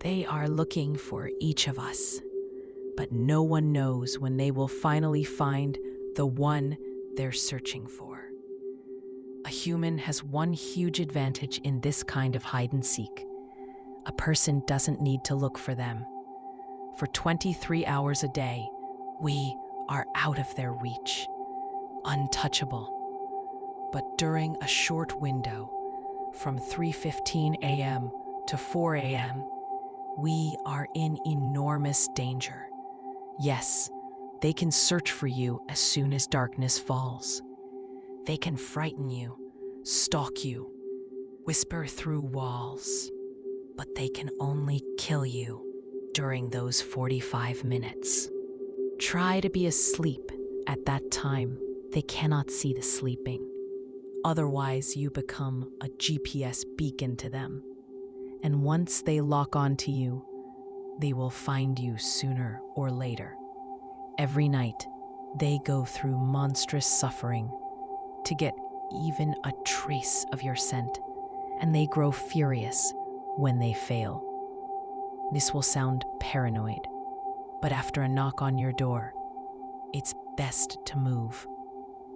They are looking for each of us, but no one knows when they will finally find the one they're searching for. A human has one huge advantage in this kind of hide and seek. A person doesn't need to look for them. For 23 hours a day, we are out of their reach, untouchable. But during a short window, from 3:15 a.m. to 4 a.m., we are in enormous danger. Yes, they can search for you as soon as darkness falls. They can frighten you, stalk you, whisper through walls, but they can only kill you during those 45 minutes. Try to be asleep at that time. They cannot see the sleeping. Otherwise, you become a GPS beacon to them. And once they lock onto you, they will find you sooner or later. Every night, they go through monstrous suffering to get even a trace of your scent, and they grow furious when they fail. This will sound paranoid, but after a knock on your door, it's best to move.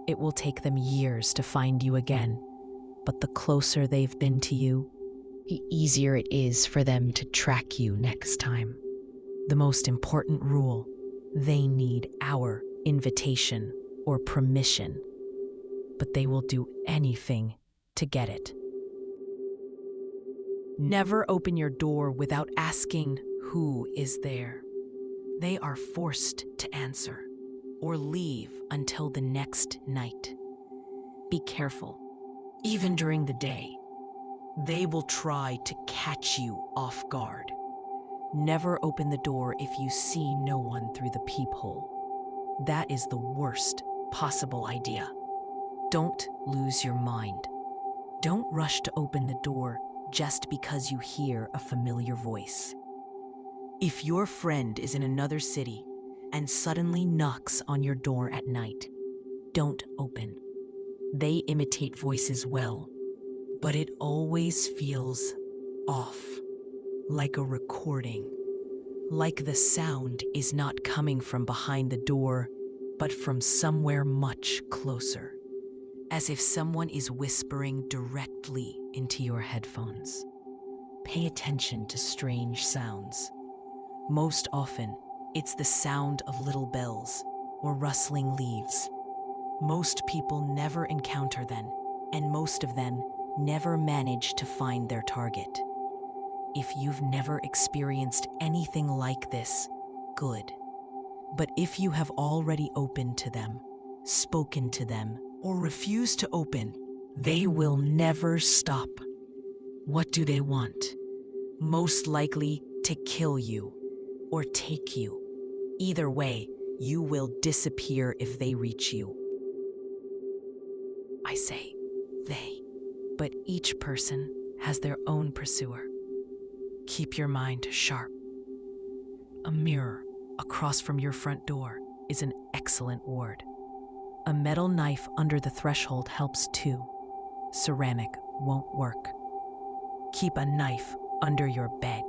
It will take them years to find you again, but the closer they've been to you, the easier it is for them to track you next time. The most important rule: they need our invitation or permission, but they will do anything to get it. Never open your door without asking who is there. They are forced to answer or leave until the next night. Be careful. Even during the day, they will try to catch you off guard. Never open the door if you see no one through the peephole. That is the worst possible idea. Don't lose your mind. Don't rush to open the door just because you hear a familiar voice. If your friend is in another city and suddenly knocks on your door at night, don't open. They imitate voices well, but it always feels off, like a recording, like the sound is not coming from behind the door, but from somewhere much closer, as if someone is whispering directly into your headphones. Pay attention to strange sounds. Most often, it's the sound of little bells or rustling leaves. Most people never encounter them, and most of them never manage to find their target. If you've never experienced anything like this, good. But if you have already opened to them, spoken to them, or refused to open, they will never stop. What do they want? Most likely to kill you or take you. Either way, you will disappear if they reach you. I say they, but each person has their own pursuer. Keep your mind sharp. A mirror across from your front door is an excellent ward. A metal knife under the threshold helps too. Ceramic won't work. Keep a knife under your bed.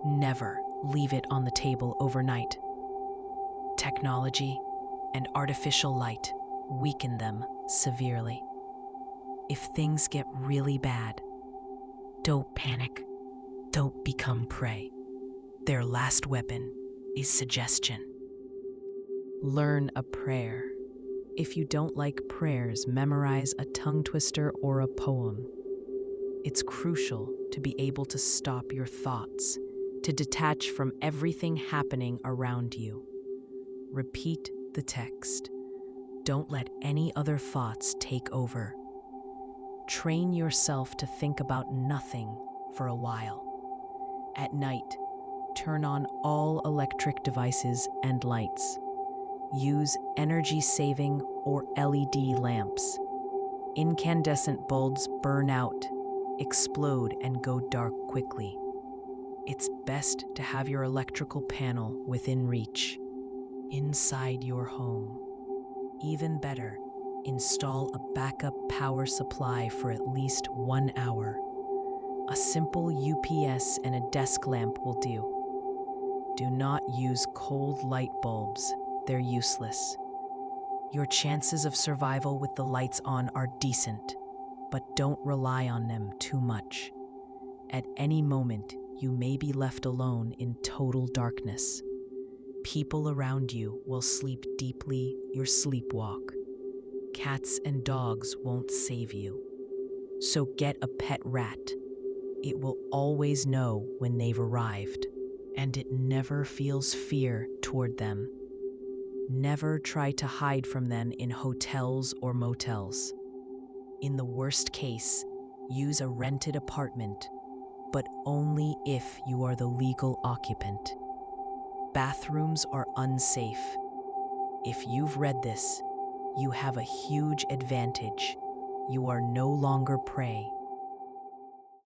Never leave it on the table overnight. Technology and artificial light weaken them severely. If things get really bad, don't panic. Don't become prey. Their last weapon is suggestion. Learn a prayer. If you don't like prayers, memorize a tongue twister or a poem. It's crucial to be able to stop your thoughts, to detach from everything happening around you. Repeat the text. Don't let any other thoughts take over. Train yourself to think about nothing for a while. At night, turn on all electric devices and lights. Use energy-saving or LED lamps. Incandescent bulbs burn out, explode, and go dark quickly. It's best to have your electrical panel within reach, inside your home. Even better, install a backup power supply for at least 1 hour. A simple UPS and a desk lamp will do. Do not use cold light bulbs, they're useless. Your chances of survival with the lights on are decent, but don't rely on them too much. At any moment, you may be left alone in total darkness. People around you will sleep deeply or sleepwalk. Cats and dogs won't save you. So get a pet rat. It will always know when they've arrived, and it never feels fear toward them. Never try to hide from them in hotels or motels. In the worst case, use a rented apartment, but only if you are the legal occupant. Bathrooms are unsafe. If you've read this, you have a huge advantage. You are no longer prey.